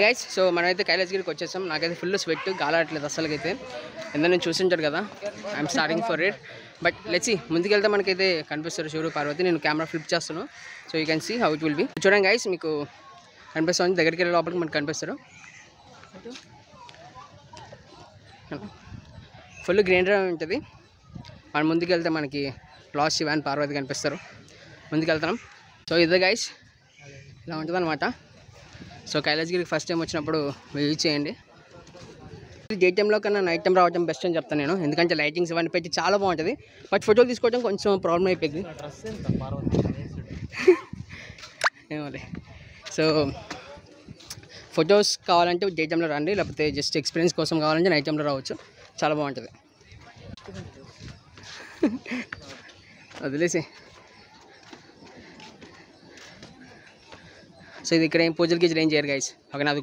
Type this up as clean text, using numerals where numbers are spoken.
Guys so మనమైతే కైలాసగిరికి వచ్చేసాం. నాకైతే ఫుల్ స్వెట్ గాలట్లేదు అసలుకైతే. ఎందుకంటే నేను చూసింటారు కదా, I'm starting for it. But let's see, ముందుకెళ్తే మనకైతే కనిపిస్తారు శివుడు పార్వతి. నేను కెమెరా ఫ్లిప్ చేస్తాను, so you can see how it will be. చూడండి గైస్, మీకు కనిపిస్తుంది. దగ్గరికి వెళ్ళే లోపలికి మనకు కనిపిస్తారు. ఫుల్ గ్రీనరీ ఉంటుంది. మనం ముందుకెళ్తే మనకి లాస్ట్ శివ అండ్ పార్వతి కనిపిస్తారు. ముందుకెళ్తున్నాం. సో ఇదే గైస్, ఇలా ఉంటుంది అనమాట. సో కైలాసగిరికి ఫస్ట్ టైం వచ్చినప్పుడు విజిట్ చేయండి. డే టైంలో కన్నా నైట్ టైం రావడం బెస్ట్ అని చెప్తాను నేను. ఎందుకంటే లైటింగ్స్ ఇవన్నీ పెట్టి చాలా బాగుంటుంది. బట్ ఫోటోలు తీసుకోవడం కొంచెం ప్రాబ్లం అయిపోయింది. ఏమోలే. సో ఫొటోస్ కావాలంటే డే టైంలో రండి, లేకపోతే జస్ట్ ఎక్స్పీరియన్స్ కోసం కావాలంటే నైట్ టైంలో రావచ్చు. చాలా బాగుంటుంది. వదిలేసి. సో ఇది ఇక్కడ ఏం పూజలకి ఏం చేయరు గైస్. ఓకే, నాది